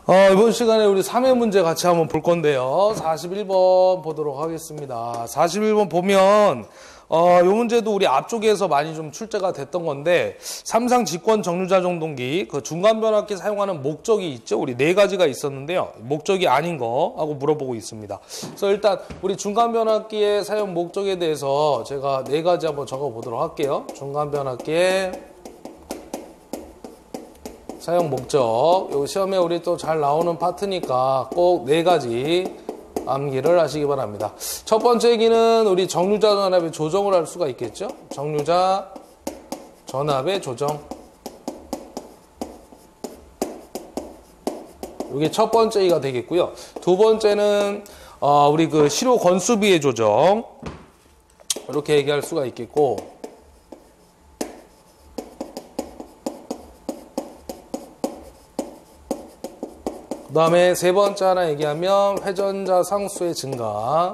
이번 시간에 우리 3회 문제 같이 한번 볼 건데요. 41번 보도록 하겠습니다. 41번 보면, 이 문제도 우리 앞쪽에서 많이 좀 출제가 됐던 건데, 삼상 직권 정류자 정동기, 그 중간 변압기 사용하는 목적이 있죠. 우리 네 가지가 있었는데요. 목적이 아닌 거 하고 물어보고 있습니다. 그래서 일단 우리 중간 변압기의 사용 목적에 대해서 제가 네 가지 한번 적어 보도록 할게요. 중간 변압기의 사용 목적. 요 시험에 우리 또 잘 나오는 파트니까 꼭 네 가지 암기를 하시기 바랍니다. 첫 번째 얘기는 우리 정류자 전압의 조정을 할 수가 있겠죠. 정류자 전압의 조정. 이게 첫 번째 얘기가 되겠고요. 두 번째는 우리 그 실효 건수비의 조정. 이렇게 얘기할 수가 있겠고, 그 다음에 세 번째 하나 얘기하면 회전자 상수의 증가.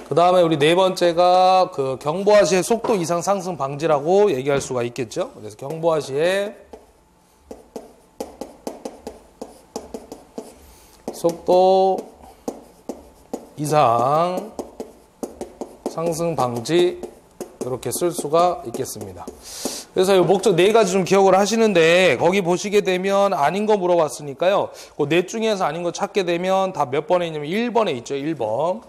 그 다음에 우리 네 번째가 그 경보하시의 속도 이상 상승 방지라고 얘기할 수가 있겠죠. 그래서 경보하시의 속도 이상 상승 방지, 이렇게 쓸 수가 있겠습니다. 그래서 이 목적 네 가지 좀 기억을 하시는데, 거기 보시게 되면 아닌 거 물어봤으니까요. 그 넷 중에서 아닌 거 찾게 되면 다 몇 번에 있냐면 1번에 있죠. 1번.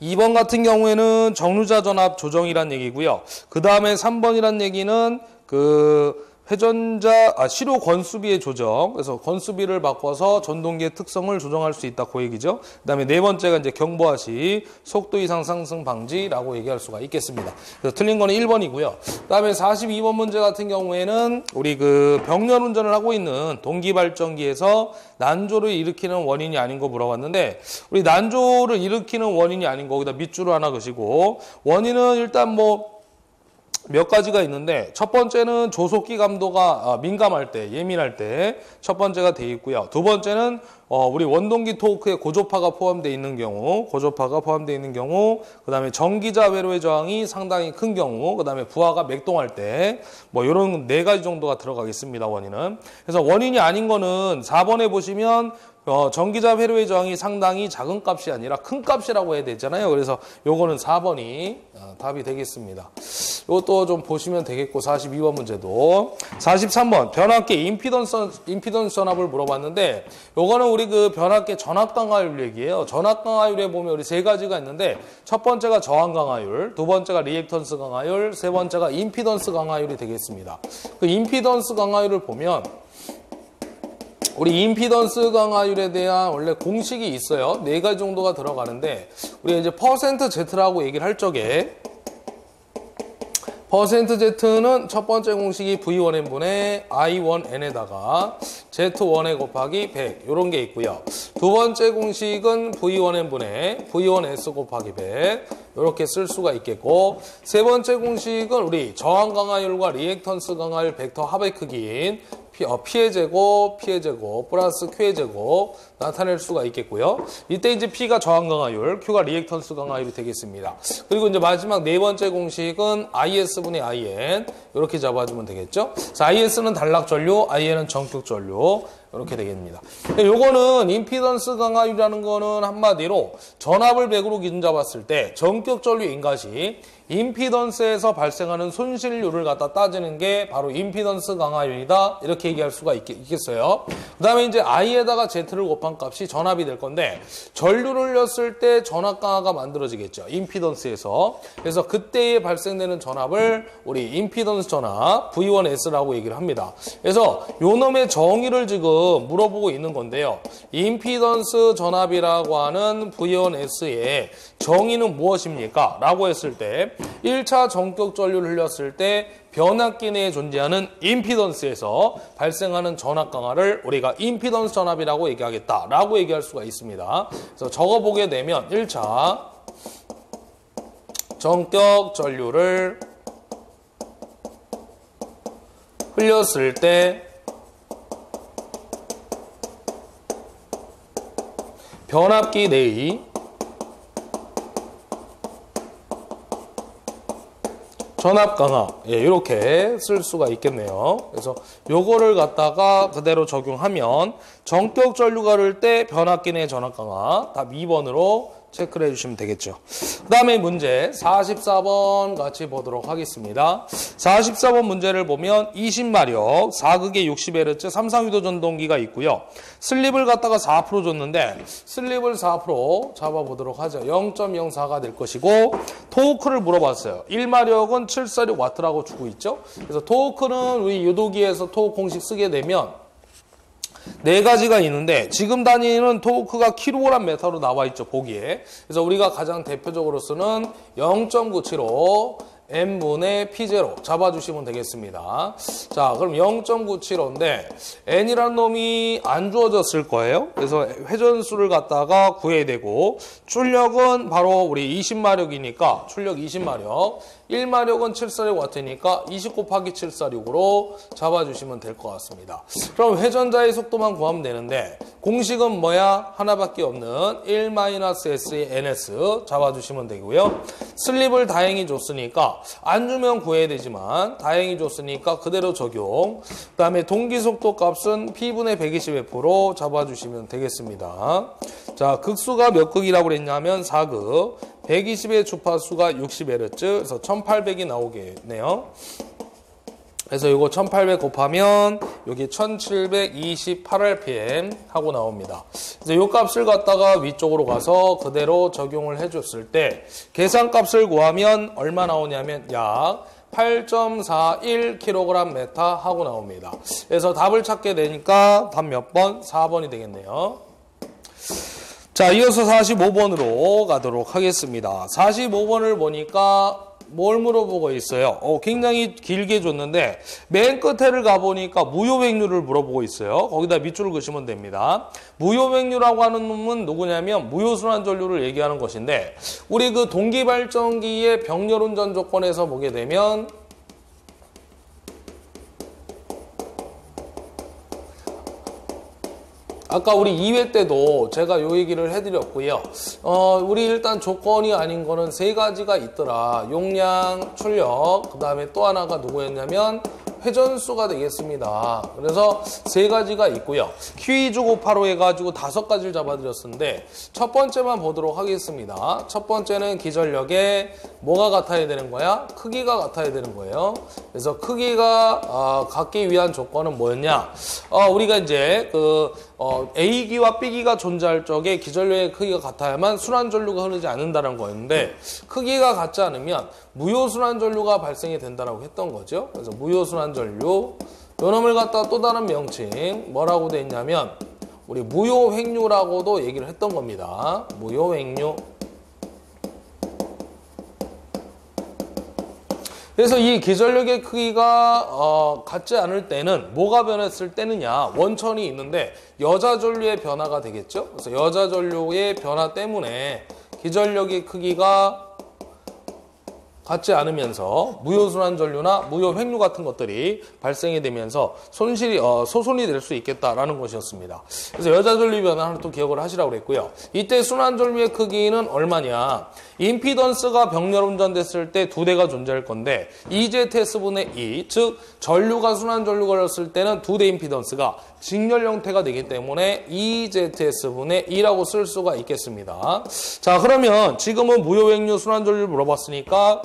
2번 같은 경우에는 정류자 전압 조정이란 얘기고요. 그 다음에 3번이란 얘기는 실효 건수비의 조정. 그래서 건수비를 바꿔서 전동기의 특성을 조정할 수 있다. 그 얘기죠. 그 다음에 네 번째가 이제 경보하시 속도 이상 상승 방지라고 얘기할 수가 있겠습니다. 그래서 틀린 거는 1번이고요. 그 다음에 42번 문제 같은 경우에는 우리 그 병렬 운전을 하고 있는 동기 발전기에서 난조를 일으키는 원인이 아닌 거 물어봤는데, 우리 난조를 일으키는 원인이 아닌 거기다 밑줄을 하나 그시고, 원인은 일단 몇 가지가 있는데, 첫 번째는 조속기 감도가 민감할 때, 예민할 때 첫 번째가 돼 있고요. 두 번째는 우리 원동기 토크에 고조파가 포함되어 있는 경우, 그 다음에 전기자 회로의 저항이 상당히 큰 경우, 그 다음에 부하가 맥동할 때, 이런 네 가지 정도가 들어가겠습니다. 원인은. 그래서 원인이 아닌 거는 4번에 보시면 전기자 회로의 저항이 상당히 작은 값이 아니라 큰 값이라고 해야 되잖아요. 그래서 요거는 4번이 답이 되겠습니다. 이것도 좀 보시면 되겠고, 42번 문제도. 43번 변압기 임피던스 전압을 물어봤는데, 요거는 우리 그 변압기 전압 강화율 얘기예요. 전압 강화율에 보면 우리 세 가지가 있는데, 첫 번째가 저항 강화율, 두 번째가 리액턴스 강화율, 세 번째가 임피던스 강화율이 되겠습니다. 그 임피던스 강화율을 보면 우리 임피던스 강화율에 대한 원래 공식이 있어요. 네 가지 정도가 들어가는데, 우리가 이제 %Z라고 얘기를 할 적에, %Z는 첫 번째 공식이 V1N분의 I1N에다가 Z1에 곱하기 100, 이런 게 있고요. 두 번째 공식은 V1N분의 V1S 곱하기 100, 이렇게 쓸 수가 있겠고, 세 번째 공식은 우리 저항 강화율과 리액턴스 강화율 벡터 합의 크기인 P의 제곱 플러스 Q의 제곱 나타낼 수가 있겠고요. 이때 이제 P가 저항 강화율, Q가 리액턴스 강화율이 되겠습니다. 그리고 이제 마지막 네 번째 공식은 IS분의 IN, 이렇게 잡아주면 되겠죠. 그래서 IS는 단락 전류, IN은 전격 전류, 이렇게 되겠습니다. 요거는 임피던스 강화율이라는 거는 한마디로 전압을 100으로 기준 잡았을 때 전격 전류 인가시 임피던스에서 발생하는 손실률을 갖다 따지는 게 바로 임피던스 강화율이다, 이렇게 얘기할 수가 있겠어요. 그 다음에 이제 I에다가 Z를 곱한 값이 전압이 될 건데, 전류를 넣었을 때 전압 강화가 만들어지겠죠, 임피던스에서. 그래서 그때에 발생되는 전압을 우리 임피던스 전압 V1S라고 얘기를 합니다. 그래서 요 놈의 정의를 지금 물어보고 있는 건데요. 임피던스 전압이라고 하는 V1S의 정의는 무엇입니까? 라고 했을 때, 1차 전격 전류를 흘렸을 때 변압기 내에 존재하는 임피던스에서 발생하는 전압 강화를 우리가 임피던스 전압이라고 얘기하겠다라고 얘기할 수가 있습니다. 그래서 적어보게 되면 1차 전격 전류를 흘렸을 때 변압기 내의 전압 강화. 예, 이렇게 쓸 수가 있겠네요. 그래서 요거를 갖다가 그대로 적용하면 전격 전류가 흐를 때 변압기 내 전압 강화. 답 2번으로 체크를 해주시면 되겠죠. 그 다음에 문제 44번 같이 보도록 하겠습니다. 44번 문제를 보면 20마력, 4극의 60Hz 3상유도 전동기가 있고요. 슬립을 갖다가 4% 줬는데 슬립을 4% 잡아보도록 하죠. 0.04가 될 것이고 토크를 물어봤어요. 1마력은 746W라고 주고 있죠. 그래서 토크는 우리 유도기에서 토크 공식 쓰게 되면 네 가지가 있는데 지금 다니는 토크가 kgm로 나와 있죠, 보기에. 그래서 우리가 가장 대표적으로 쓰는 0.975 n분의 p0 잡아주시면 되겠습니다. 자, 그럼 0.975인데 n이라는 놈이 안 주어졌을 거예요. 그래서 회전수를 갖다가 구해야 되고 출력은 바로 우리 20마력이니까 출력 20마력 1마력은 746W니까 20 곱하기 746으로 잡아주시면 될 것 같습니다. 그럼 회전자의 속도만 구하면 되는데 공식은 뭐야? 하나밖에 없는 1-s의 ns 잡아주시면 되고요. 슬립을 다행히 줬으니까 안 주면 구해야 되지만 다행히 줬으니까 그대로 적용. 그 다음에 동기속도 값은 P분의 120F로 잡아주시면 되겠습니다. 자, 극수가 몇 극이라고 그랬냐면 4극. 120의 주파수가 60Hz, 그래서 1800이 나오겠네요. 그래서 이거 1800 곱하면 여기 1728rpm 하고 나옵니다. 그래서 이 값을 갖다가 위쪽으로 가서 그대로 적용을 해줬을 때 계산값을 구하면 얼마 나오냐면 약 8.41kg/m 하고 나옵니다. 그래서 답을 찾게 되니까 답 몇 번? 4번이 되겠네요. 자, 이어서 45번으로 가도록 하겠습니다. 45번을 보니까 뭘 물어보고 있어요? 굉장히 길게 줬는데 맨 끝에를 가보니까 무효백류를 물어보고 있어요. 거기다 밑줄을 그시면 됩니다. 무효백류라고 하는 놈은 누구냐면 무효순환전류를 얘기하는 것인데 우리 그 동기발전기의 병렬운전 조건에서 보게 되면 아까 우리 2회 때도 제가 요 얘기를 해드렸고요. 우리 일단 조건이 아닌 거는 세 가지가 있더라. 용량, 출력, 그 다음에 또 하나가 누구였냐면 회전수가 되겠습니다. 그래서 세 가지가 있고요. 퀴즈 곱하로 해가지고 5가지를 잡아드렸는데 첫 번째만 보도록 하겠습니다. 첫 번째는 기전력에 뭐가 같아야 되는 거야? 크기가 같아야 되는 거예요. 그래서 크기가 갖기 위한 조건은 뭐였냐? 우리가 이제 A기와 B기가 존재할 적에 기전력의 크기가 같아야만 순환전류가 흐르지 않는다는 거였는데 크기가 같지 않으면 무효순환전류가 발생이 된다고 했던 거죠. 그래서 무효순환전류 요 놈을 갖다 또 다른 명칭 뭐라고 돼 있냐면 우리 무효획류라고도 얘기를 했던 겁니다. 무효획류. 그래서 이 기전력의 크기가 같지 않을 때는 뭐가 변했을 때느냐? 원천이 있는데 여자전류의 변화가 되겠죠. 그래서 여자전류의 변화 때문에 기전력의 크기가 같지 않으면서 무효순환전류나 무효획류 같은 것들이 발생이 되면서 소손이 될 수 있겠다라는 것이었습니다. 그래서 여자전류 변화를 또 기억을 하시라고 그랬고요. 이때 순환전류의 크기는 얼마냐? 임피던스가 병렬운전됐을 때 두 대가 존재할 건데 EZS분의 E, 즉 전류가 순환전류가 흘렀을 때는 두 대 임피던스가 직렬 형태가 되기 때문에 EZS분의 E라고 쓸 수가 있겠습니다. 자, 그러면 지금은 무효획류 순환전류를 물어봤으니까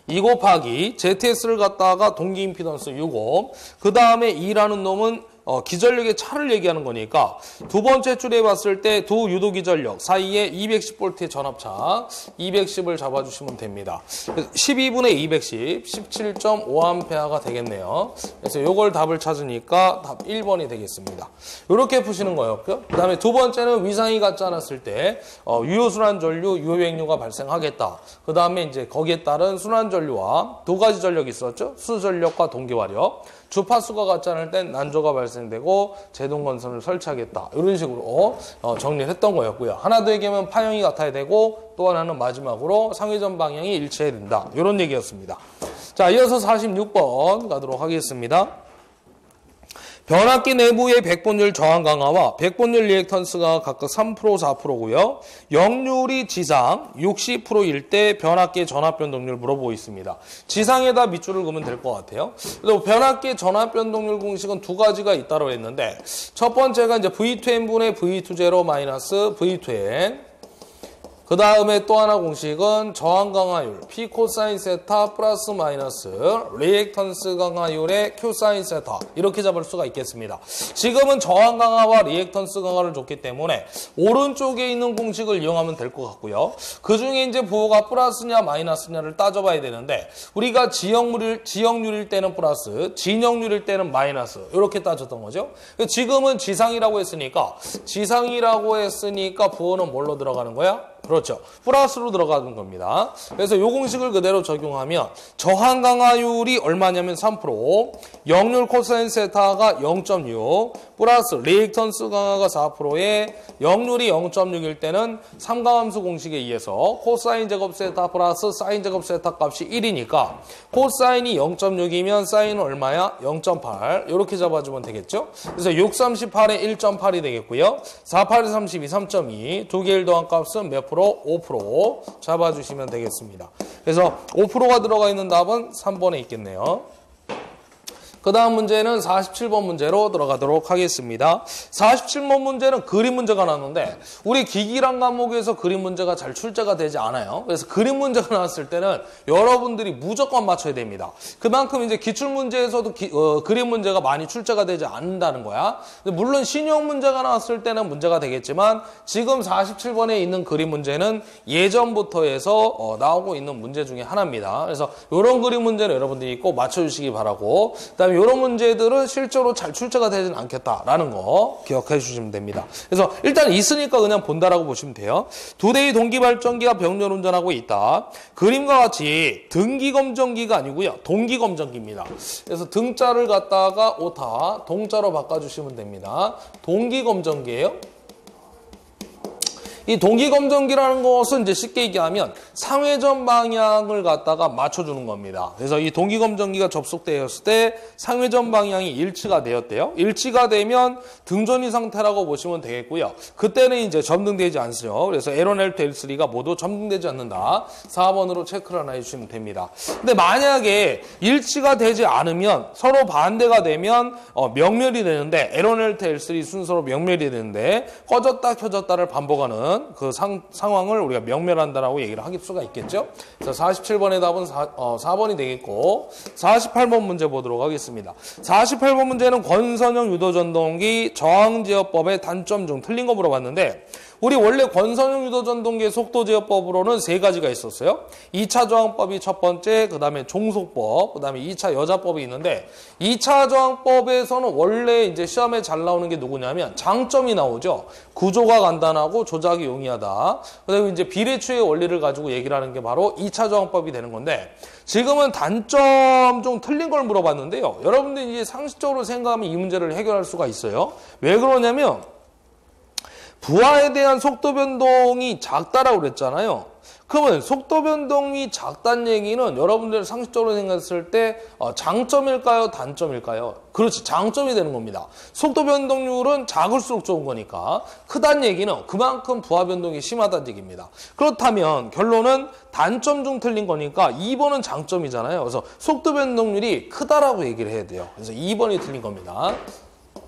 2 곱하기 ZS를 갖다가 동기 임피던스 6옴, 그 다음에 E라는 놈은 기전력의 차를 얘기하는 거니까 두 번째 줄에 봤을 때 두 유도 기전력 사이에 210V의 전압차 210을 잡아주시면 됩니다. 12분의 210, 17.5A가 되겠네요. 그래서 이걸 답을 찾으니까 답 1번이 되겠습니다. 이렇게 푸시는 거였고요. 그 다음에 두 번째는 위상이 같지 않았을 때 유효순환전류, 유효획류가 발생하겠다. 그 다음에 이제 거기에 따른 순환전류와 두 가지 전력이 있었죠. 수전력과 동기화력. 주파수가 같지 않을 땐 난조가 발생되고 제동건선을 설치하겠다. 이런 식으로 정리를 했던 거였고요. 하나 더 얘기하면 파형이 같아야 되고 또 하나는 마지막으로 상회전 방향이 일치해야 된다. 이런 얘기였습니다. 자, 이어서 46번 가도록 하겠습니다. 변압기 내부의 백분율 저항 강화와 백분율 리액턴스가 각각 3%, 4%고요. 역률이 지상 60%일 때 변압기의 전압 변동률 물어보고 있습니다. 지상에다 밑줄을 그으면 될 것 같아요. 그리고 변압기의 전압 변동률 공식은 두 가지가 있다고 했는데 첫 번째가 이제 V2N분의 V2제로 마이너스 V2N. 그 다음에 또 하나 공식은 저항 강화율 P 코사인 세타 플러스 마이너스 리액턴스 강화율의 Q 사인 세타 이렇게 잡을 수가 있겠습니다. 지금은 저항 강화와 리액턴스 강화를 줬기 때문에 오른쪽에 있는 공식을 이용하면 될 것 같고요. 그 중에 이제 부호가 플러스냐 마이너스냐를 따져봐야 되는데 우리가 지역률일 때는 플러스, 진역률일 때는 마이너스 이렇게 따졌던 거죠. 지금은 지상이라고 했으니까 부호는 뭘로 들어가는 거야? 그렇죠. 플러스로 들어가는 겁니다. 그래서 이 공식을 그대로 적용하면 저항 강화율이 얼마냐면 3%, 역률 코사인 세타가 0.6, 플러스 리액턴스 강화가 4%에 역률이 0.6일 때는 삼가함수 공식에 의해서 코사인 제곱 세타 플러스 사인 제곱 세타 값이 1이니까 코사인이 0.6이면 사인은 얼마야? 0.8 이렇게 잡아주면 되겠죠. 그래서 6, 38에 1.8이 되겠고요. 4, 8, 32, 3.2 두 개를 더한 값은 몇 프로? 5% 잡아주시면 되겠습니다. 그래서 5%가 들어가 있는 답은 3번에 있겠네요. 그 다음 문제는 47번 문제로 들어가도록 하겠습니다. 47번 문제는 그림 문제가 나왔는데 우리 기기란 과목에서 그림 문제가 잘 출제가 되지 않아요. 그래서 그림 문제가 나왔을 때는 여러분들이 무조건 맞춰야 됩니다. 그만큼 이제 기출문제에서도 그림 문제가 많이 출제가 되지 않는다는 거야. 물론 신용 문제가 나왔을 때는 문제가 되겠지만 지금 47번에 있는 그림 문제는 예전부터 해서 나오고 있는 문제 중에 하나입니다. 그래서 이런 그림 문제는 여러분들이 꼭 맞춰주시기 바라고, 그다음에 이런 문제들은 실제로 잘 출제가 되지는 않겠다라는 거 기억해 주시면 됩니다. 그래서 일단 있으니까 그냥 본다라고 보시면 돼요. 두 대의 동기발전기가 병렬 운전하고 있다. 그림과 같이 등기검정기가 아니고요. 동기검정기입니다. 그래서 등자를 갖다가 오타, 동자로 바꿔주시면 됩니다. 동기검정기예요. 이 동기검정기라는 것은 이제 쉽게 얘기하면 상회전 방향을 갖다가 맞춰주는 겁니다. 그래서 이 동기검정기가 접속되었을 때 상회전 방향이 일치가 되었대요. 일치가 되면 등전이 상태라고 보시면 되겠고요. 그때는 이제 점등되지 않죠. 그래서 L1, L2, L3가 모두 점등되지 않는다. 4번으로 체크를 하나 해주시면 됩니다. 근데 만약에 일치가 되지 않으면 서로 반대가 되면 명멸이 되는데 L1, L2, L3 순서로 명멸이 되는데 꺼졌다 켜졌다를 반복하는 그 상황을 우리가 명멸한다라고 얘기를 할 수가 있겠죠. 그래서 47번의 답은 4번이 되겠고 48번 문제 보도록 하겠습니다. 48번 문제는 권선형 유도전동기 저항제어법의 단점 중 틀린 거 물어봤는데 우리 원래 권선형 유도전동기의 속도제어법으로는 세 가지가 있었어요. 2차 저항법이 첫 번째, 그 다음에 종속법, 그 다음에 2차 여자법이 있는데 2차 저항법에서는 원래 이제 시험에 잘 나오는 게 누구냐면 장점이 나오죠. 구조가 간단하고 조작이 용이하다. 그리고 이제 비례추의 원리를 가지고 얘기를 하는 게 바로 2차 저항법이 되는 건데 지금은 단점 중 틀린 걸 물어봤는데요. 여러분들이 이제 상식적으로 생각하면 이 문제를 해결할 수가 있어요. 왜 그러냐면 부하에 대한 속도 변동이 작다라고 그랬잖아요. 그러면 속도 변동이 작다는 얘기는 여러분들 상식적으로 생각했을 때 장점일까요? 단점일까요? 그렇지, 장점이 되는 겁니다. 속도 변동률은 작을수록 좋은 거니까 크다는 얘기는 그만큼 부하 변동이 심하다는 얘기입니다. 그렇다면 결론은 단점 중 틀린 거니까 2번은 장점이잖아요. 그래서 속도 변동률이 크다라고 얘기를 해야 돼요. 그래서 2번이 틀린 겁니다.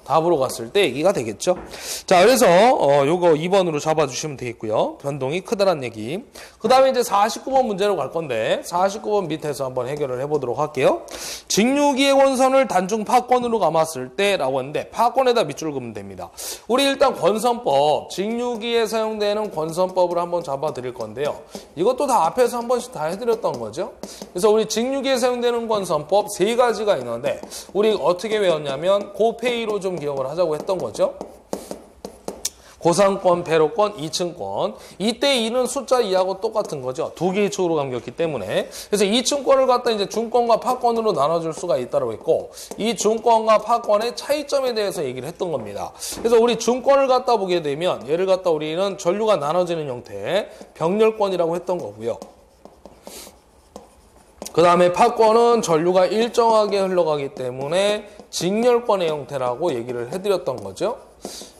답으로 갔을 때 얘기가 되겠죠. 자, 그래서 요거 2번으로 잡아주시면 되겠고요. 변동이 크다란 얘기. 그 다음에 이제 49번 문제로 갈 건데 49번 밑에서 한번 해결을 해보도록 할게요. 직류기의 권선을 단중 파권으로 감았을 때라고 했는데 파권에다 밑줄을 그으면 됩니다. 우리 일단 권선법, 직류기에 사용되는 권선법을 한번 잡아드릴 건데요. 이것도 다 앞에서 한 번씩 다 해드렸던 거죠. 그래서 우리 직류기에 사용되는 권선법 세 가지가 있는데 우리 어떻게 외웠냐면 고페이로 좀 기억을 하자고 했던 거죠. 고상권, 배로권, 2층권. 이때 2는 숫자 2하고 똑같은 거죠. 두 개의 축으로 감겼기 때문에. 그래서 2층권을 갖다 이제 중권과 파권으로 나눠줄 수가 있다고 했고, 이 중권과 파권의 차이점에 대해서 얘기를 했던 겁니다. 그래서 우리 중권을 갖다 보게 되면, 얘를 갖다 우리는 전류가 나눠지는 형태, 병렬권이라고 했던 거고요. 그 다음에 파권은 전류가 일정하게 흘러가기 때문에 직렬권의 형태라고 얘기를 해드렸던 거죠.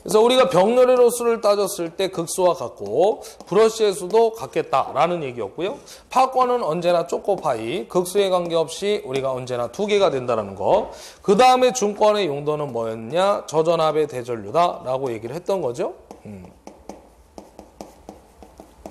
그래서 우리가 병렬의 로스를 따졌을 때 극수와 같고 브러쉬의 수도 같겠다라는 얘기였고요. 파권은 언제나 초코파이, 극수에 관계없이 우리가 언제나 2개가 된다는 거. 그 다음에 중권의 용도는 뭐였냐? 저전압의 대전류다라고 얘기를 했던 거죠.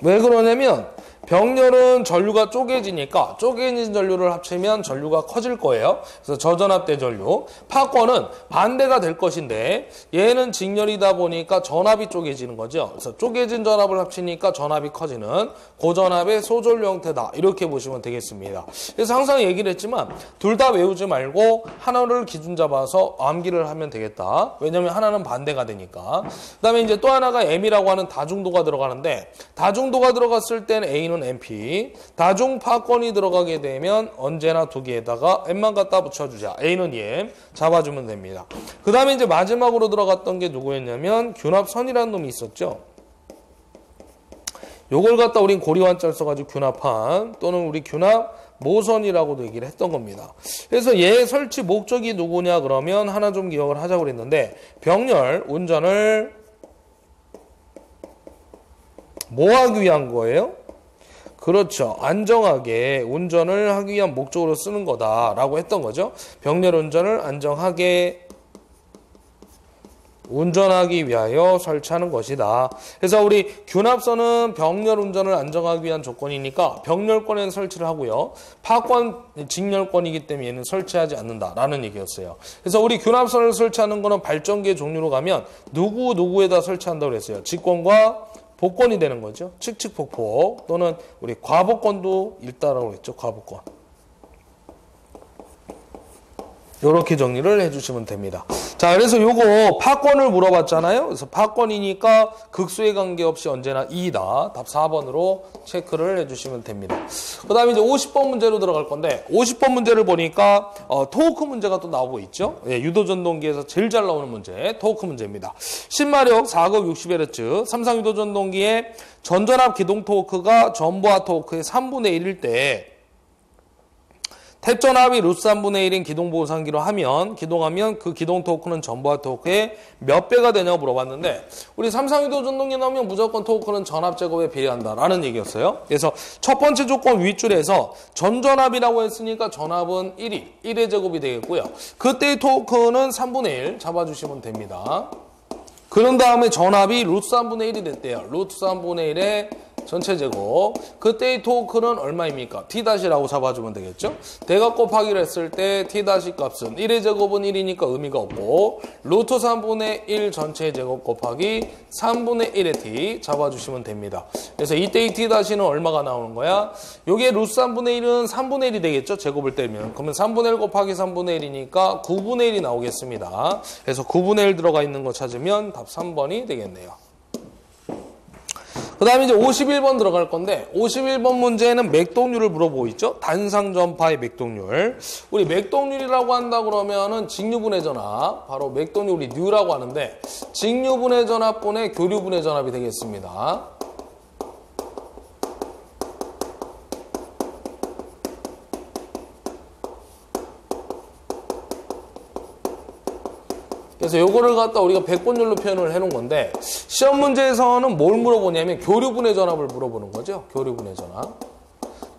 왜 그러냐면 병렬은 전류가 쪼개지니까 쪼개진 전류를 합치면 전류가 커질 거예요. 그래서 저전압 대전류. 파권은 반대가 될 것인데 얘는 직렬이다 보니까 전압이 쪼개지는 거죠. 그래서 쪼개진 전압을 합치니까 전압이 커지는 고전압의 소전류 형태다. 이렇게 보시면 되겠습니다. 그래서 항상 얘기를 했지만 둘 다 외우지 말고 하나를 기준 잡아서 암기를 하면 되겠다. 왜냐면 하나는 반대가 되니까. 그 다음에 이제 또 하나가 M이라고 하는 다중도가 들어가는데 다중도가 들어갔을 때는 A는 MP, 다중 파권이 들어가게 되면 언제나 2개에다가 M만 갖다 붙여주자. A는 EM 잡아주면 됩니다. 그 다음에 이제 마지막으로 들어갔던 게 누구였냐면 균합선이라는 놈이 있었죠. 요걸 갖다 우린 고리환자를 써가지고 균합판 또는 우리 균합 모선이라고도 얘기를 했던 겁니다. 그래서 얘 설치 목적이 누구냐 그러면 하나 좀 기억을 하자고 그랬는데 병렬 운전을 뭐 하기 위한 거예요? 그렇죠. 안정하게 운전을 하기 위한 목적으로 쓰는 거다라고 했던 거죠. 병렬 운전을 안정하게 운전하기 위하여 설치하는 것이다. 그래서 우리 균합선은 병렬 운전을 안정하기 위한 조건이니까 병렬권에는 설치를 하고요. 파권 직렬권이기 때문에 얘는 설치하지 않는다라는 얘기였어요. 그래서 우리 균합선을 설치하는 거는 발전기의 종류로 가면 누구에다 설치한다고 그랬어요. 직권과 복권이 되는 거죠. 칙칙폭폭 또는 우리 과복권도 있다라고 했죠. 과복권. 이렇게 정리를 해주시면 됩니다. 자, 그래서 요거 파권을 물어봤잖아요. 그래서 파권이니까 극수에 관계없이 언제나 2다. 답 4번으로 체크를 해주시면 됩니다. 그 다음에 이제 50번 문제로 들어갈 건데 50번 문제를 보니까 토크 문제가 또 나오고 있죠. 예, 유도전동기에서 제일 잘 나오는 문제 토크 문제입니다. 10마력 4급 60Hz 삼상유도전동기의 전전압 기동 토크가 전부하 토크의 3분의 1일 때 탭전압이 루트 3분의 1인 기동보상기로 기동하면 그 기동 토크는 전부하 토크의 몇 배가 되냐고 물어봤는데 우리 삼상유도 전동기 나오면 무조건 토크는 전압 제곱에 비례한다라는 얘기였어요. 그래서 첫 번째 조건 윗줄에서 전전압이라고 했으니까 전압은 1의 제곱이 되겠고요. 그때의 토크는 3분의 1 잡아주시면 됩니다. 그런 다음에 전압이 루트 3분의 1이 됐대요. 루트 3분의 1의 전체 제곱. 그때의 토크는 얼마입니까? T-라고 잡아주면 되겠죠? 대각 곱하기를 했을 때 T- 값은 1의 제곱은 1이니까 의미가 없고 루트 3분의 1 전체 제곱 곱하기 3분의 1의 T 잡아주시면 됩니다. 그래서 이때의 T-는 얼마가 나오는 거야? 요게 루트 3분의 1은 3분의 1이 되겠죠? 제곱을 떼면. 그러면 3분의 1 곱하기 3분의 1이니까 9분의 1이 나오겠습니다. 그래서 9분의 1 들어가 있는 거 찾으면 답 3번이 되겠네요. 그 다음에 이제 51번 들어갈 건데 51번 문제는 맥동률을 물어보고 있죠. 단상전파의 맥동률. 우리 맥동률이라고 한다 그러면은 직류분해 전압, 바로 맥동률 우리 뉴라고 하는데 직류분해 전압분의 교류분해 전압이 되겠습니다. 그래서 요거를 갖다 우리가 백분율로 표현을 해놓은 건데 시험 문제에서는 뭘 물어보냐면 교류분해 전압을 물어보는 거죠. 교류분해 전압.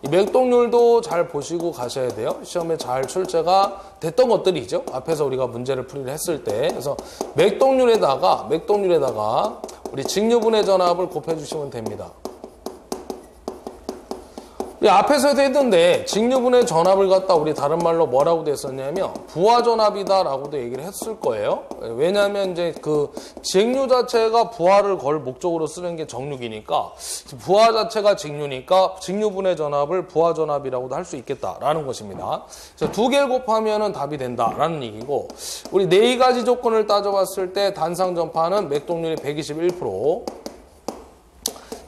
이 맥동률도 잘 보시고 가셔야 돼요. 시험에 잘 출제가 됐던 것들이죠. 앞에서 우리가 문제를 풀이를 했을 때. 그래서 맥동률에다가 우리 직류분해 전압을 곱해주시면 됩니다. 앞에서도 했는데 직류분해 전압을 갖다 우리 다른 말로 뭐라고 됐었냐면 부하전압이다라고도 얘기를 했을 거예요. 왜냐하면 이제 그 직류 자체가 부하를 걸 목적으로 쓰는 게 정류기니까 부하 자체가 직류니까 직류분해 전압을 부하전압이라고도 할 수 있겠다라는 것입니다. 그래서 2개를 곱하면은 답이 된다라는 얘기고 우리 4가지 조건을 따져봤을 때 단상 전파는 맥동률이 121%,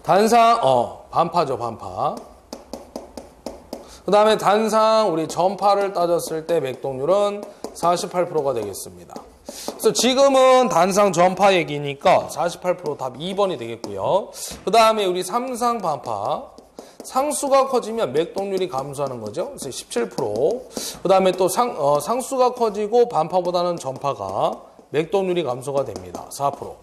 단상 반파죠 반파. 그 다음에 단상 우리 전파를 따졌을 때 맥동률은 48%가 되겠습니다. 그래서 지금은 단상 전파 얘기니까 48% 답 2번이 되겠고요. 그 다음에 우리 삼상 반파. 상수가 커지면 맥동률이 감소하는 거죠. 그래서 17%. 그 다음에 또 상수가 커지고 반파보다는 전파가 맥동률이 감소가 됩니다. 4%.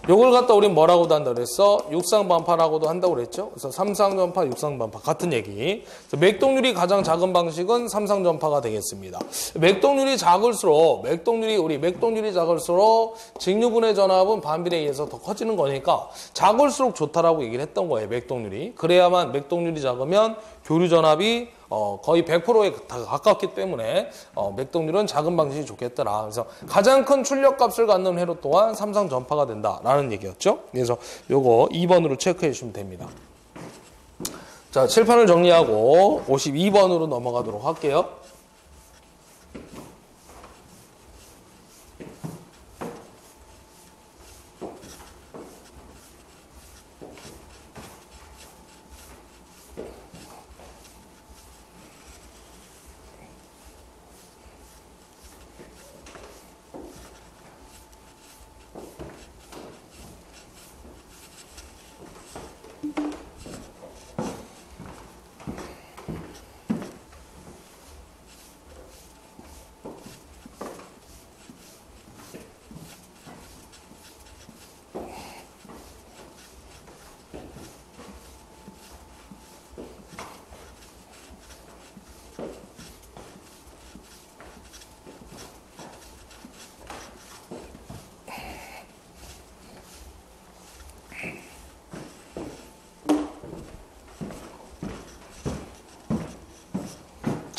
요걸 갖다 우린 뭐라고도 한다고 그랬어? 육상반파라고도 한다고 그랬죠? 그래서 삼상전파, 육상반파 같은 얘기. 그래서 맥동률이 가장 작은 방식은 삼상전파가 되겠습니다. 맥동률이 작을수록 맥동률이 작을수록 직류분해 전압은 반비례에 의해서 더 커지는 거니까 작을수록 좋다라고 얘기를 했던 거예요. 맥동률이. 그래야만 맥동률이 작으면 교류 전압이 거의 100%에 가깝기 때문에 맥동률은 작은 방식이 좋겠더라. 그래서 가장 큰 출력값을 갖는 회로 또한 삼상 전파가 된다라는 얘기였죠. 그래서 요거 2번으로 체크해 주시면 됩니다. 자, 칠판을 정리하고 52번으로 넘어가도록 할게요.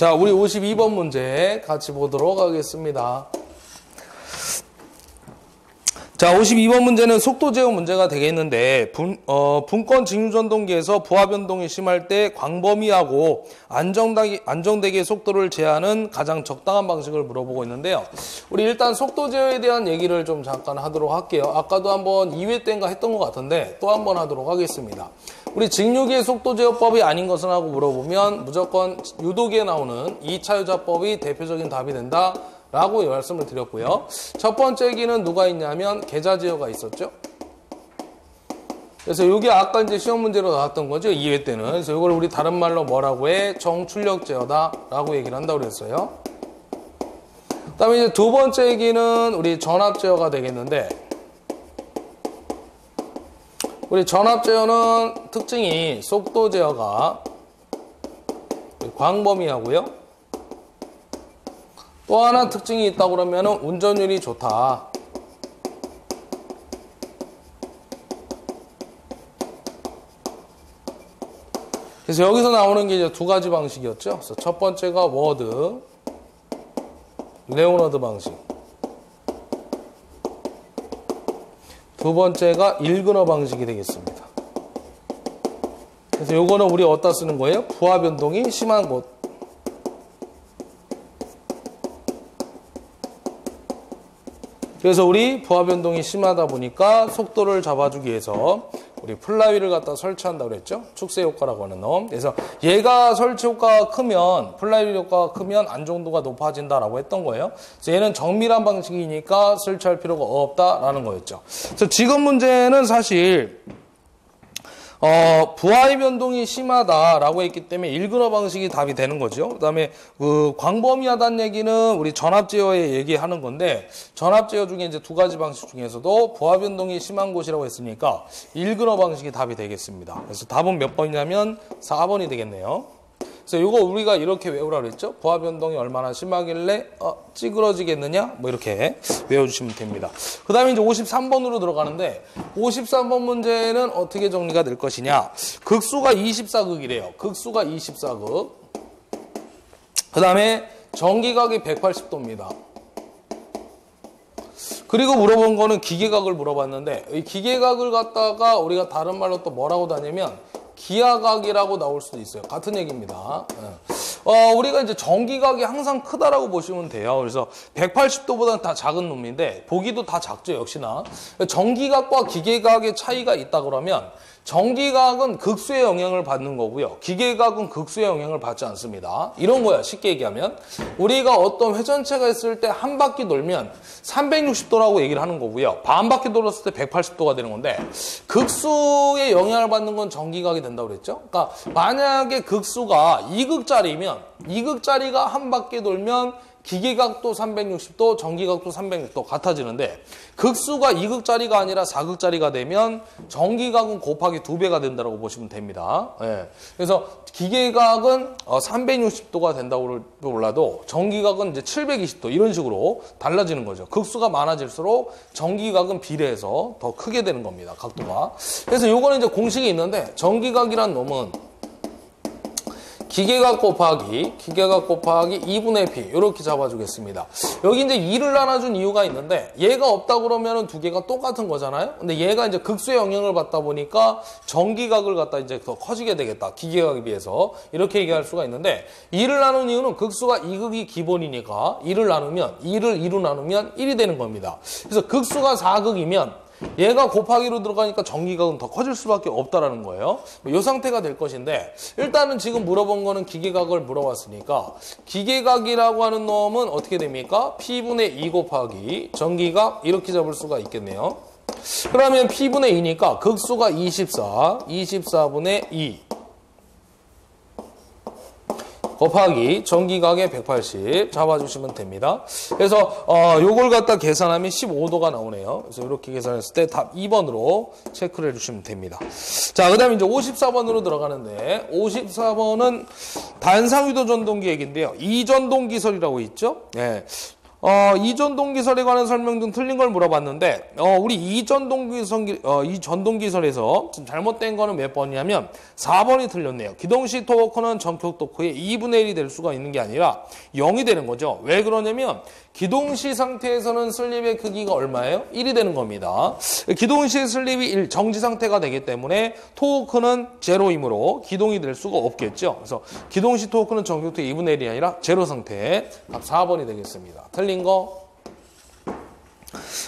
자, 우리 52번 문제 같이 보도록 하겠습니다. 자, 52번 문제는 속도 제어 문제가 되겠는데 분권 직류전동기에서 부하 변동이 심할 때 광범위하고 안정되게 속도를 제어하는 가장 적당한 방식을 물어보고 있는데요. 우리 일단 속도 제어에 대한 얘기를 좀 잠깐 하도록 할게요. 아까도 한번 2회 때인가 했던 것 같은데 또 한번 하도록 하겠습니다. 우리 직류기의 속도 제어법이 아닌 것은 하고 물어보면 무조건 유도기에 나오는 2차 유자법이 대표적인 답이 된다 라고 말씀을 드렸고요. 첫 번째 기는 누가 있냐면 계좌 제어가 있었죠. 그래서 이게 아까 이제 시험 문제로 나왔던 거죠. 2회 때는. 그래서 이걸 우리 다른 말로 뭐라고 해? 정출력 제어다 라고 얘기를 한다고 그랬어요. 그 다음에 이제 두 번째 기는 우리 전압 제어가 되겠는데 우리 전압 제어는 특징이 속도 제어가 광범위하고요. 또 하나 특징이 있다고 그러면 운전율이 좋다. 그래서 여기서 나오는 게 이제 두 가지 방식이었죠. 그래서 첫 번째가 워드, 레오너드 방식. 두 번째가 일그너 방식이 되겠습니다. 그래서 요거는 우리 어디다 쓰는 거예요? 부하 변동이 심한 곳. 그래서 우리 부하 변동이 심하다 보니까 속도를 잡아주기 위해서 우리 플라이휠을 갖다 설치한다고 그랬죠? 축세 효과라고 하는 놈. 그래서 얘가 설치 효과가 크면, 플라이휠 효과가 크면 안정도가 높아진다라고 했던 거예요. 그래서 얘는 정밀한 방식이니까 설치할 필요가 없다라는 거였죠. 그래서 지금 문제는 사실 부하의 변동이 심하다라고 했기 때문에 일그너 방식이 답이 되는 거죠. 그 다음에 광범위하다는 얘기는 우리 전압 제어에 얘기하는 건데 전압 제어 중에 이제 두 가지 방식 중에서도 부하 변동이 심한 곳이라고 했으니까 일그너 방식이 답이 되겠습니다. 그래서 답은 몇 번이냐면 4번이 되겠네요. 그래서 이거 우리가 이렇게 외우라 그랬죠. 부하 변동이 얼마나 심하길래 찌그러지겠느냐 뭐 이렇게 외워주시면 됩니다. 그 다음에 이제 53번으로 들어가는데 53번 문제는 어떻게 정리가 될 것이냐. 극수가 24극이래요. 극수가 24극. 그 다음에 전기각이 180도입니다. 그리고 물어본 거는 기계각을 물어봤는데 이 기계각을 갖다가 우리가 다른 말로 또 뭐라고 하냐면 기하각이라고 나올 수도 있어요. 같은 얘기입니다. 우리가 이제 전기각이 항상 크다라고 보시면 돼요. 그래서 180도보다는 다 작은 놈인데 보기도 다 작죠, 역시나. 전기각과 기계각의 차이가 있다 그러면 전기각은 극수의 영향을 받는 거고요. 기계각은 극수의 영향을 받지 않습니다. 이런 거야. 쉽게 얘기하면 우리가 어떤 회전체가 있을 때 한 바퀴 돌면 360도라고 얘기를 하는 거고요. 반 바퀴 돌았을 때 180도가 되는 건데 극수의 영향을 받는 건 전기각이 된다고 그랬죠. 그러니까 만약에 극수가 2극짜리면 2극짜리가 한 바퀴 돌면 기계각도 360도, 전기각도 360도 같아지는데 극수가 2극짜리가 아니라 4극짜리가 되면 전기각은 곱하기 2배가 된다고 보시면 됩니다. 예. 그래서 기계각은 360도가 된다고 몰라도 전기각은 이제 720도 이런 식으로 달라지는 거죠. 극수가 많아질수록 전기각은 비례해서 더 크게 되는 겁니다. 각도가. 그래서 요거는 이제 공식이 있는데 전기각이란 놈은 기계각 곱하기 2분의 P 이렇게 잡아주겠습니다. 여기 이제 2를 나눠준 이유가 있는데 얘가 없다 그러면은 두 개가 똑같은 거잖아요. 근데 얘가 이제 극수의 영향을 받다 보니까 전기각을 갖다 이제 더 커지게 되겠다. 기계각에 비해서 이렇게 얘기할 수가 있는데 2를 나눈 이유는 극수가 2극이 기본이니까 2를 나누면 2를 2로 나누면 1이 되는 겁니다. 그래서 극수가 4극이면 얘가 곱하기로 들어가니까 전기각은 더 커질 수밖에 없다라는 거예요. 이 상태가 될 것인데 일단은 지금 물어본 거는 기계각을 물어봤으니까 기계각이라고 하는 놈은 어떻게 됩니까? P분의 2 곱하기 전기각 이렇게 잡을 수가 있겠네요. 그러면 P분의 2니까 극수가 24분의 2 곱하기 전기각의 180 잡아주시면 됩니다. 그래서 요걸 갖다 계산하면 15도가 나오네요. 그래서 이렇게 계산했을 때 답 2번으로 체크를 해주시면 됩니다. 자, 그 다음에 이제 54번으로 들어가는데 54번은 단상유도 전동기 얘기인데요. 이전동기설이라고 있죠. 네. 이전동기설에 관한 설명 등 틀린 걸 물어봤는데, 우리 이전동기설에서 지금 잘못된 거는 몇 번이냐면 4번이 틀렸네요. 기동시 토크는 전격 토크의 2분의 1이 될 수가 있는 게 아니라 0이 되는 거죠. 왜 그러냐면 기동시 상태에서는 슬립의 크기가 얼마예요? 1이 되는 겁니다. 기동시 슬립이 1, 정지 상태가 되기 때문에 토크는 제로이므로 기동이 될 수가 없겠죠. 그래서 기동시 토크는 전격 토크의 2분의 1이 아니라 제로 상태. 답 4번이 되겠습니다. 틀린 거.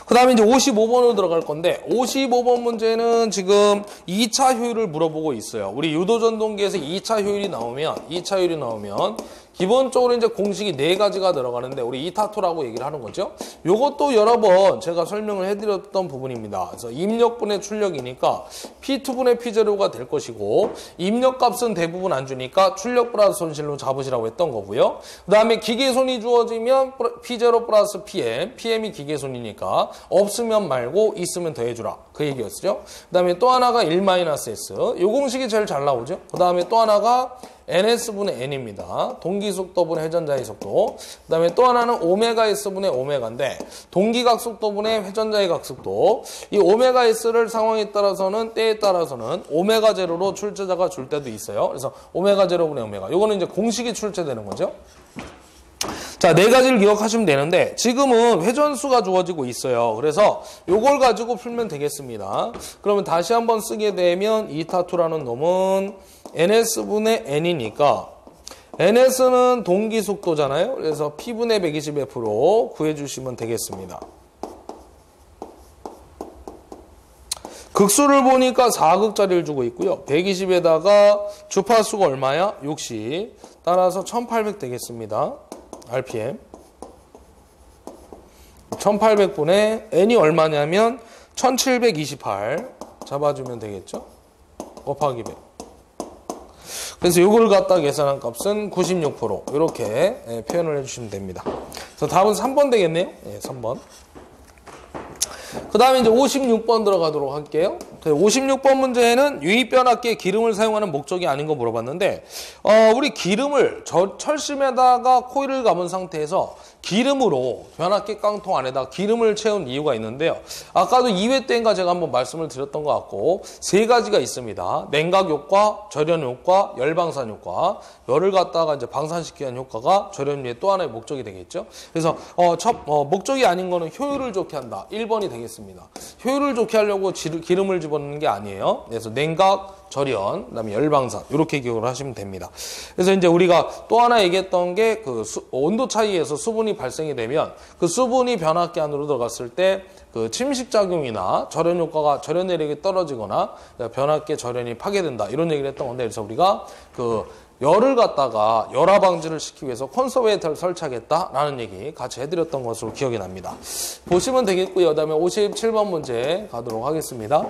그 다음에 이제 55번으로 들어갈 건데 55번 문제는 지금 2차 효율을 물어보고 있어요. 우리 유도전동기에서 2차 효율이 나오면 기본적으로 이제 공식이 4가지가 들어가는데 우리 이타토라고 얘기를 하는 거죠. 요것도 여러 번 제가 설명을 해드렸던 부분입니다. 그래서 입력분의 출력이니까 P2분의 P0가 될 것이고 입력값은 대부분 안 주니까 출력 플러스 손실로 잡으시라고 했던 거고요. 그 다음에 기계손이 주어지면 P0 플러스 PM, PM이 기계손이니까 없으면 말고 있으면 더해주라. 그 얘기였죠. 그 다음에 또 하나가 1-S. 요 공식이 제일 잘 나오죠. 그 다음에 또 하나가 NS분의 N입니다. 동기속도분의 회전자의 속도. 그 다음에 또 하나는 오메가 S분의 오메가인데 동기각 속도분의 회전자의 각속도. 이 오메가 S를 상황에 따라서는 때에 따라서는 오메가 제로로 출제자가 줄 때도 있어요. 그래서 오메가 제로분의 오메가. 요거는 이제 공식이 출제되는 거죠. 자, 4가지를 기억하시면 되는데 지금은 회전수가 주어지고 있어요. 그래서 요걸 가지고 풀면 되겠습니다. 그러면 다시 한번 쓰게 되면 이타2라는 놈은 NS분의 N이니까 NS는 동기속도잖아요. 그래서 P분의 120F로 구해주시면 되겠습니다. 극수를 보니까 4극짜리를 주고 있고요. 120에다가 주파수가 얼마야? 60. 따라서 1800 되겠습니다. RPM 1800분의 N이 얼마냐면 1728 잡아주면 되겠죠? 곱하기 100. 그래서 이걸 갖다 계산한 값은 96% 이렇게 표현을 해주시면 됩니다. 그래서 답은 3번 되겠네요. 3번. 그 다음에 이제 56번 들어가도록 할게요. 56번 문제에는 유입변압기에 기름을 사용하는 목적이 아닌 거 물어봤는데, 우리 기름을 철심에다가 코일을 감은 상태에서 기름으로 변압기 깡통 안에다 기름을 채운 이유가 있는데요. 아까도 2회 때인가 제가 한번 말씀을 드렸던 것 같고 3가지가 있습니다. 냉각 효과, 절연 효과, 열방산 효과. 열을 갖다가 이제 방산시키는 효과가 절연유의 또 하나의 목적이 되겠죠. 그래서 목적이 아닌 거는 효율을 좋게 한다. 1번이 되겠습니다. 효율을 좋게 하려고 기름을 집어넣는 게 아니에요. 그래서 냉각, 절연, 그다음에 열방산 이렇게 기억을 하시면 됩니다. 그래서 이제 우리가 또 하나 얘기했던 게 그 온도 차이에서 수분이 발생이 되면 그 수분이 변압기 안으로 들어갔을 때 그 침식작용이나 절연 효과가 절연 내력이 떨어지거나 변압기의 절연이 파괴된다. 이런 얘기를 했던 건데, 그래서 우리가 그 열을 갖다가 열화 방지를 시키기 위해서 컨서베이터를 설치하겠다라는 얘기 같이 해드렸던 것으로 기억이 납니다. 보시면 되겠고요. 그 다음에 57번 문제 가도록 하겠습니다.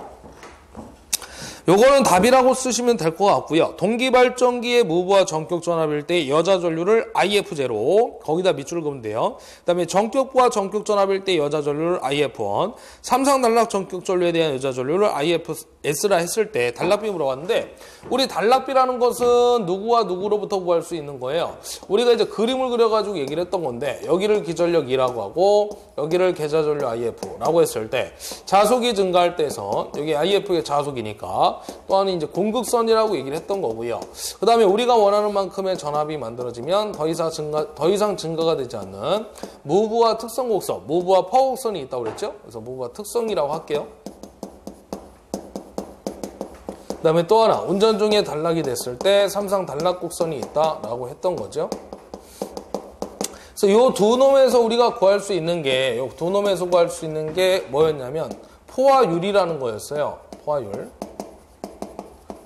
요거는 답이라고 쓰시면 될 것 같고요. 동기발전기의 무브와 전격전압일 때 여자 전류를 IF0 거기다 밑줄을 그으면 돼요. 그 다음에 전격부와 전격전압일 때 여자 전류를 IF1 삼상단락 전격전류에 대한 여자 전류를 IFS라 했을 때 단락비 물어봤는데, 우리 단락비라는 것은 누구와 누구로부터 구할 수 있는 거예요. 우리가 이제 그림을 그려가지고 얘기를 했던 건데, 여기를 기전력 2라고 하고 여기를 계좌전류 IF라고 했을 때 자속이 증가할 때에서 여기 IF의 자속이니까 또한 이제 공극선이라고 얘기를 했던 거고요. 그 다음에 우리가 원하는 만큼의 전압이 만들어지면 더 이상 증가가 되지 않는 무브와 특성 곡선, 무브와 파워 곡선이 있다고 그랬죠. 그래서 무브와 특성이라고 할게요. 그 다음에 또 하나, 운전 중에 단락이 됐을 때 삼상 단락 곡선이 있다라고 했던 거죠. 그래서 이 두 놈에서 우리가 구할 수 있는 게, 이 두 놈에서 구할 수 있는 게 뭐였냐면 포화율이라는 거였어요. 포화율.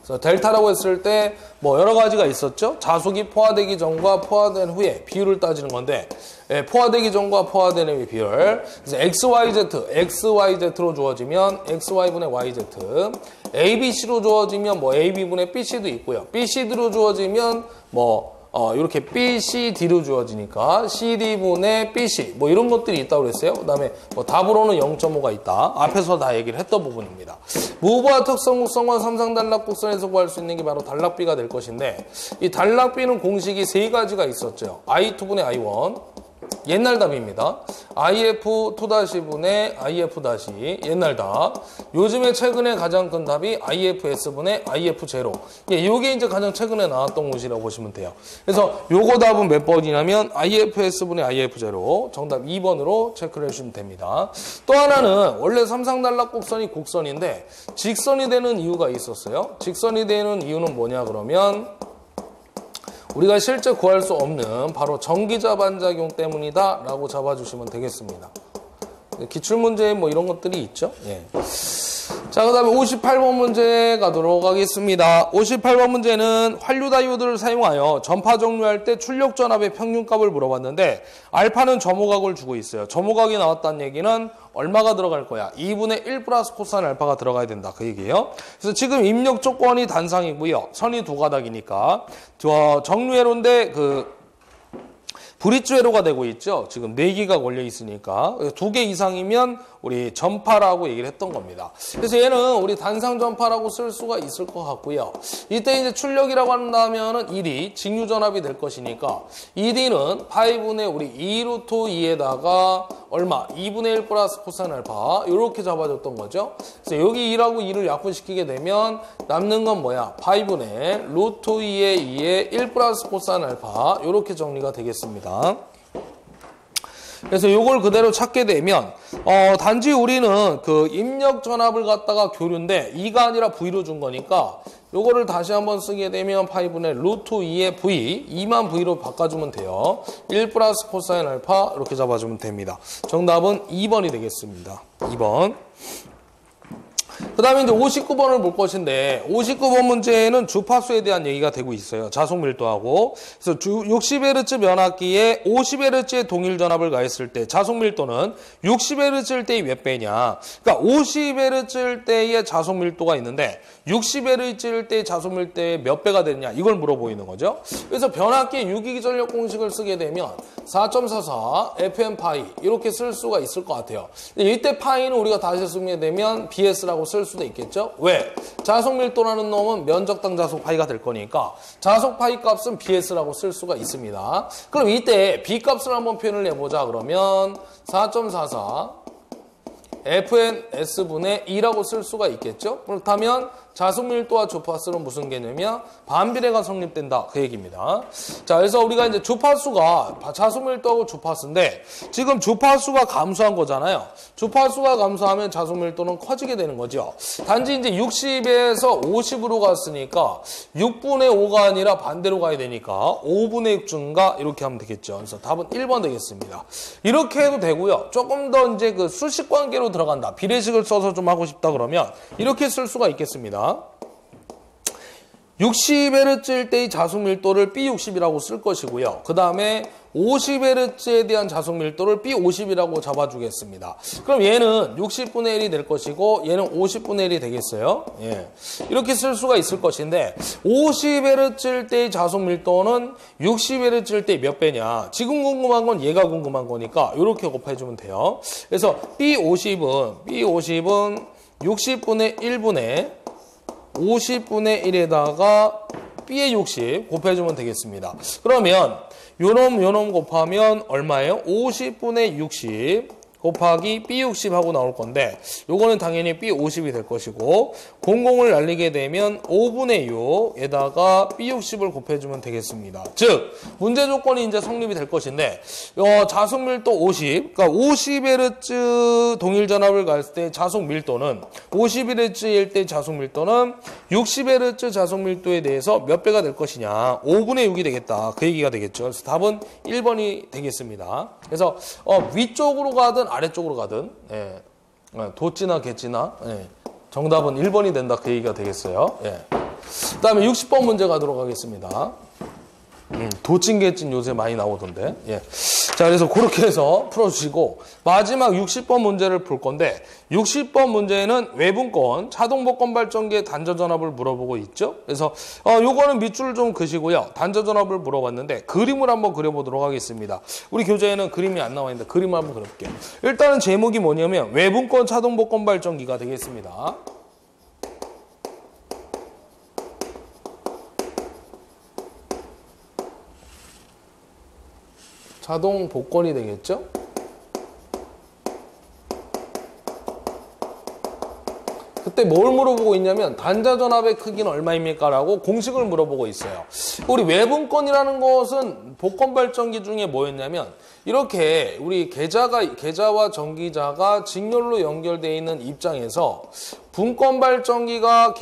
그래서 델타라고 했을 때 뭐 여러 가지가 있었죠. 자속이 포화되기 전과 포화된 후에 비율을 따지는 건데, 포화되기 전과 포화된 후의 비율. 그래서 XYZ로 주어지면 XY분의 YZ, ABC로 주어지면 뭐 AB분의 BC도 있고요. BCD로 주어지면 뭐 이렇게 BCD로 주어지니까 CD분의 BC 뭐 이런 것들이 있다고 그랬어요. 그 다음에 뭐 답으로는 0.5가 있다. 앞에서 다 얘기를 했던 부분입니다. 무브와 특성 곡선과 삼상 단락 곡선에서 구할 수 있는 게 바로 단락비가 될 것인데, 이 단락비는 공식이 세 가지가 있었죠. I2분의 I1 옛날 답입니다. IF2-분의 IF- 옛날 답. 요즘에 최근에 가장 큰 답이 IFS분의 IF0. 이게 이제 가장 최근에 나왔던 것이라고 보시면 돼요. 그래서 요거 답은 몇 번이냐면 IFS분의 IF0 정답 2번으로 체크를 해주시면 됩니다. 또 하나는 원래 삼상단락 곡선이 곡선인데 직선이 되는 이유가 있었어요. 직선이 되는 이유는 뭐냐 그러면 우리가 실제 구할 수 없는 바로 전기자 반작용 때문이다 라고 잡아주시면 되겠습니다. 기출문제에 뭐 이런 것들이 있죠. 예. 자, 그 다음에 58번 문제 가도록 하겠습니다. 58번 문제는 환류 다이오드를 사용하여 전파 종료할 때 출력 전압의 평균값을 물어봤는데, 알파는 점호각을 주고 있어요. 점호각이 나왔다는 얘기는 얼마가 들어갈 거야? 2분의 1 플러스 코사인 알파가 들어가야 된다. 그 얘기예요. 그래서 지금 입력 조건이 단상이고요. 선이 두 가닥이니까. 정류회로인데 브릿지 회로가 되고 있죠. 지금 4개가 걸려 있으니까 2개 이상이면 우리 전파라고 얘기를 했던 겁니다. 그래서 얘는 우리 단상 전파라고 쓸 수가 있을 것 같고요. 이때 이제 출력이라고 한다면은 1이 직류 전압이 될 것이니까 1D는 파이분의 우리 2루트 2에다가 얼마? 2분의 1 플러스 코사인 알파 이렇게 잡아줬던 거죠. 그래서 여기 2라고 2를 약분시키게 되면 남는 건 뭐야? 파이분의 루트 2의 2의 1 플러스 코사인 알파 이렇게 정리가 되겠습니다. 그래서 요걸 그대로 찾게 되면 단지 우리는 그 입력 전압을 갖다가 교류인데 2가 아니라 V로 준 거니까 요거를 다시 한번 쓰게 되면 파이분의 루트 2의 V 2만 V로 바꿔주면 돼요. 1 플러스 코사인 알파 이렇게 잡아주면 됩니다. 정답은 2번이 되겠습니다. 2번. 그 다음에 이제 59번을 볼 것인데 59번 문제는 주파수에 대한 얘기가 되고 있어요. 자속 밀도하고. 그래서 60Hz 변압기에 50Hz의 동일 전압을 가했을 때 자속 밀도는 60Hz일 때의 몇 배냐. 그러니까 50Hz일 때의 자속 밀도가 있는데 60Hz일 때의 자속 밀도의 몇 배가 되느냐. 이걸 물어보이는 거죠. 그래서 변압기의 유기전력 공식을 쓰게 되면 4.44 FM 파이 이렇게 쓸 수가 있을 것 같아요. 이때 파이는 우리가 다시 쓰게 되면 BS라고 쓸 수도 있겠죠? 왜? 자속 밀도라는 놈은 면적당 자속 파이가 될 거니까 자속 파이 값은 BS라고 쓸 수가 있습니다. 그럼 이때 B 값을 한번 표현을 해보자 그러면 4.44 FNS분의 2라고 쓸 수가 있겠죠? 그렇다면 자속 밀도와 주파수는 무슨 개념이야? 반비례가 성립된다. 그 얘기입니다. 자, 그래서 우리가 이제 주파수가 자속 밀도하고 주파수인데 지금 주파수가 감소한 거잖아요. 주파수가 감소하면 자속 밀도는 커지게 되는 거죠. 단지 이제 60에서 50으로 갔으니까 6분의 5가 아니라 반대로 가야 되니까 5분의 6 증가 이렇게 하면 되겠죠. 그래서 답은 1번 되겠습니다. 이렇게 해도 되고요. 조금 더 이제 그 수식 관계로 들어간다. 비례식을 써서 좀 하고 싶다 그러면 이렇게 쓸 수가 있겠습니다. 60Hz일 때의 자속 밀도를 B60이라고 쓸 것이고요. 그 다음에 50Hz에 대한 자속 밀도를 B50이라고 잡아주겠습니다. 그럼 얘는 60분의 1이 될 것이고 얘는 50분의 1이 되겠어요. 예. 이렇게 쓸 수가 있을 것인데 50Hz일 때의 자속 밀도는 60Hz일 때 몇 배냐. 지금 궁금한 건 얘가 궁금한 거니까 이렇게 곱해주면 돼요. 그래서 B50은 60분의 1분의 50분의 1에다가 B의 60 곱해주면 되겠습니다. 그러면 요놈 곱하면 얼마예요? 50분의 60 곱하기 B60 하고 나올 건데 요거는 당연히 B50이 될 것이고 00을 날리게 되면 5분의 6에다가 B60을 곱해주면 되겠습니다. 즉 문제 조건이 이제 성립이 될 것인데 자속 밀도 50, 그러니까 50Hz 동일 전압을 갔을 때 자속 밀도는 51Hz일 때 자속 밀도는 60Hz 자속 밀도에 대해서 몇 배가 될 것이냐? 5분의 6이 되겠다. 그 얘기가 되겠죠. 그래서 답은 1번이 되겠습니다. 그래서 위쪽으로 가든 아래쪽으로 가든 도찌나 개찌나 정답은 1번이 된다. 그 얘기가 되겠어요. 그 다음에 60번 문제 가도록 하겠습니다. 도찐 개찐 요새 많이 나오던데. 자, 그래서 그렇게 해서 풀어주시고 마지막 60번 문제를 볼 건데 60번 문제는 외분권 자동복권 발전기의 단자전압을 물어보고 있죠. 그래서 요거는 밑줄 좀 그시고요. 단자전압을 물어봤는데 그림을 한번 그려보도록 하겠습니다. 우리 교재에는 그림이 안 나와 있는데 그림을 한번 그려볼게요. 일단은 제목이 뭐냐면 외분권 자동복권 발전기가 되겠습니다. 자동 복권이 되겠죠? 그때 뭘 물어보고 있냐면 단자전압의 크기는 얼마입니까? 라고 공식을 물어보고 있어요. 우리 외분권이라는 것은 복권 발전기 중에 뭐였냐면 이렇게 우리 계좌와 전기자가 직렬로 연결되어 있는 입장에서 분권 발전기가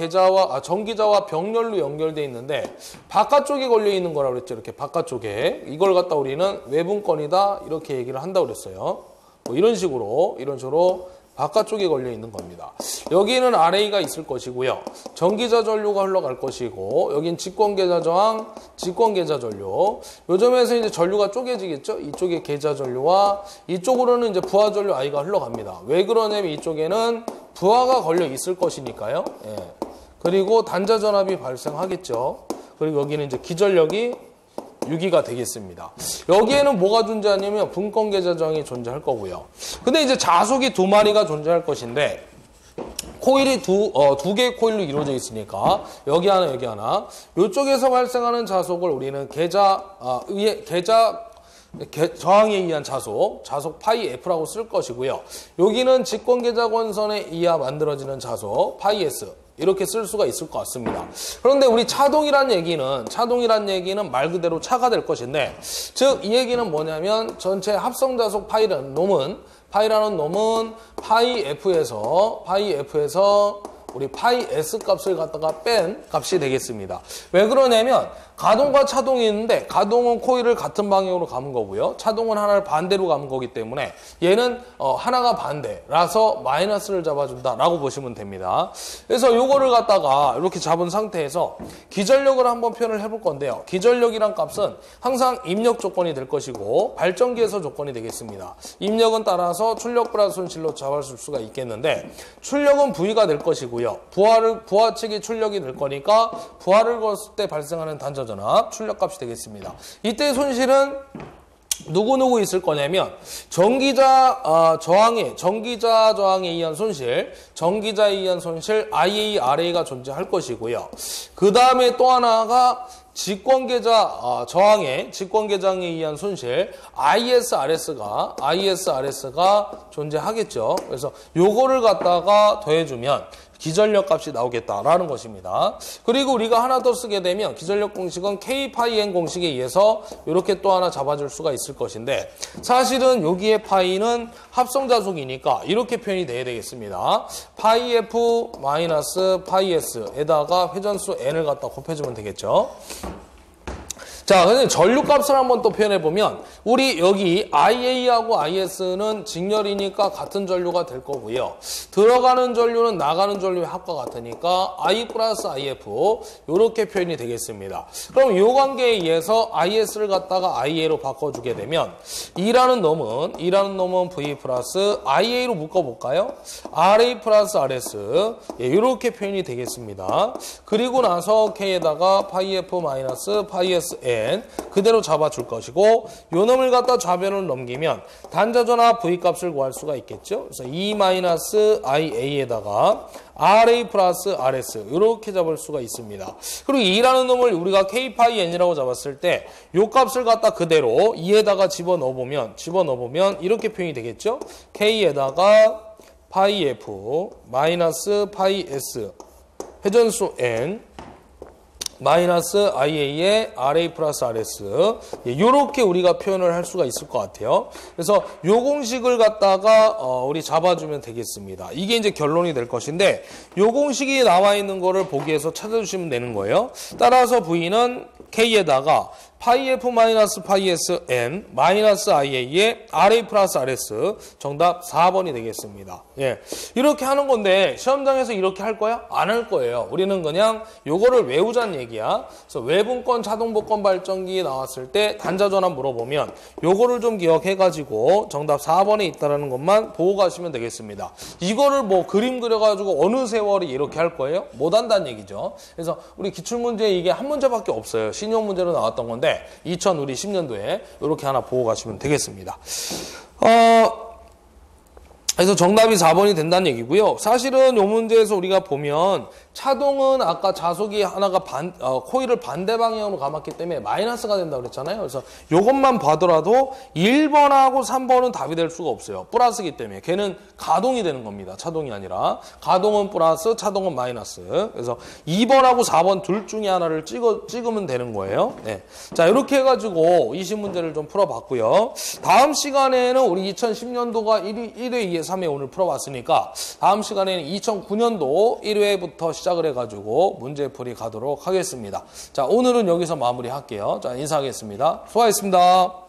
전기자와 병렬로 연결되어 있는데 바깥쪽에 걸려 있는 거라고 그랬죠. 이렇게 바깥쪽에. 이걸 갖다 우리는 외분권이다 이렇게 얘기를 한다고 그랬어요. 뭐 이런 식으로 바깥쪽에 걸려 있는 겁니다. 여기는 RA가 있을 것이고요. 전기자 전류가 흘러갈 것이고 여긴 직권계좌 저항, 직권계좌 전류. 요 점에서 이제 전류가 쪼개지겠죠. 이쪽에 계좌 전류와 이쪽으로는 이제 부하 전류 I가 흘러갑니다. 왜 그러냐면 이쪽에는 부하가 걸려 있을 것이니까요. 그리고 단자 전압이 발생하겠죠. 그리고 여기는 이제 기전력이 6기가 되겠습니다. 여기에는 뭐가 존재하냐면 분권계좌 저항이 존재할 거고요. 근데 이제 자속이 두 마리가 존재할 것인데 코일이 두 개의 코일로 이루어져 있으니까 여기 하나 여기 하나 이쪽에서 발생하는 자속을 우리는 저항에 의한 자속 파이 F라고 쓸 것이고요. 여기는 직권계좌 권선에 의해 만들어지는 자속 파이 S 이렇게 쓸 수가 있을 것 같습니다. 그런데 우리 차동이란 얘기는 말 그대로 차가 될 것인데 즉 이 얘기는 뭐냐면 전체 합성자속 파이라는 놈은 파이 F에서 우리 파이 S 값을 갖다가 뺀 값이 되겠습니다. 왜 그러냐면 가동과 차동이 있는데 가동은 코일을 같은 방향으로 감은 거고요. 차동은 하나를 반대로 감은 거기 때문에 얘는 하나가 반대라서 마이너스를 잡아준다라고 보시면 됩니다. 그래서 요거를 갖다가 이렇게 잡은 상태에서 기전력을 한번 표현을 해볼 건데요. 기전력이란 값은 항상 입력 조건이 될 것이고 발전기에서 조건이 되겠습니다. 입력은 따라서 출력 플러스 손실로 잡아줄 수가 있겠는데 출력은 V가 될 것이고요. 부하 측이 출력이 될 거니까 부하를 걸었을 때 발생하는 단자전압 출력값이 되겠습니다. 이때 손실은 누구 있을 거냐면 전기자 저항에 의한 손실, 전기자에 의한 손실 IA, RA가 존재할 것이고요. 그 다음에 또 하나가 직권계좌 직권계장에 의한 손실 ISRS가 존재하겠죠. 그래서 요거를 갖다가 더해주면 기전력 값이 나오겠다라는 것입니다. 그리고 우리가 하나 더 쓰게 되면 기전력 공식은 K 파이 N 공식에 의해서 이렇게 또 하나 잡아줄 수가 있을 것인데 사실은 여기에 파이는 합성자속이니까 이렇게 표현이 돼야 되겠습니다. 파이 F 마이너스 파이 S에다가 회전수 N을 갖다 곱해주면 되겠죠. 자, 근데 전류값을 한번 또 표현해보면 우리 여기 IA하고 IS는 직렬이니까 같은 전류가 될 거고요. 들어가는 전류는 나가는 전류의 합과 같으니까 I 플러스 IF 이렇게 표현이 되겠습니다. 그럼 이 관계에 의해서 IS를 갖다가 IA로 바꿔주게 되면 E라는 놈은 V 플러스 IA로 묶어볼까요? RA 플러스 RS 이렇게 표현이 되겠습니다. 그리고 나서 K에다가 파이 F 마이너스 파이 S 그대로 잡아줄 것이고 요 놈을 갖다 좌변을 넘기면 단자전화 V값을 구할 수가 있겠죠. 그래서 E-IA에다가 RA 플러스 RS 이렇게 잡을 수가 있습니다. 그리고 E라는 놈을 우리가 K 파이 N이라고 잡았을 때 요 값을 갖다 그대로 E에다가 집어넣어보면 이렇게 표현이 되겠죠. K에다가 파이 F 마이너스 파이 S 회전수 N 마이너스 IA의 RA 플러스 RS 이렇게 우리가 표현을 할 수가 있을 것 같아요. 그래서 요 공식을 갖다가 우리 잡아주면 되겠습니다. 이게 이제 결론이 될 것인데 요 공식이 나와 있는 거를 보기 위해서 찾아주시면 되는 거예요. 따라서 V는 K에다가 파이 F 마이너스 파이 S N 마이너스 IA의 RA 플러스 RS 정답 4번이 되겠습니다. 예. 이렇게 하는 건데 시험장에서 이렇게 할 거야? 안 할 거예요. 우리는 그냥 요거를 외우자는 얘기야. 그래서 외분권 자동복권 발전기 나왔을 때 단자전화 물어보면 요거를 좀 기억해가지고 정답 4번에 있다는 것만 보고 가시면 되겠습니다. 이거를 뭐 그림 그려가지고 어느 세월이 이렇게 할 거예요? 못 한다는 얘기죠. 그래서 우리 기출문제 이게 한 문제밖에 없어요. 신용 문제로 나왔던 건데 2010년도에 이렇게 하나 보고 가시면 되겠습니다. 그래서 정답이 4번이 된다는 얘기고요. 사실은 이 문제에서 우리가 보면 차동은 아까 자속이 하나가 코일을 반대 방향으로 감았기 때문에 마이너스가 된다고 그랬잖아요. 그래서 이것만 봐더라도 1번하고 3번은 답이 될 수가 없어요. 플러스이기 때문에. 걔는 가동이 되는 겁니다. 차동이 아니라. 가동은 플러스, 차동은 마이너스. 그래서 2번하고 4번 둘 중에 하나를 찍으면 되는 거예요. 네. 자, 이렇게 해가지고 20문제를 좀 풀어봤고요. 다음 시간에는 우리 2010년도가 1회, 2회, 3회 오늘 풀어봤으니까 다음 시간에는 2009년도 1회부터 시작을 해가지고 문제풀이 가도록 하겠습니다. 자, 오늘은 여기서 마무리할게요. 자, 인사하겠습니다. 수고하셨습니다.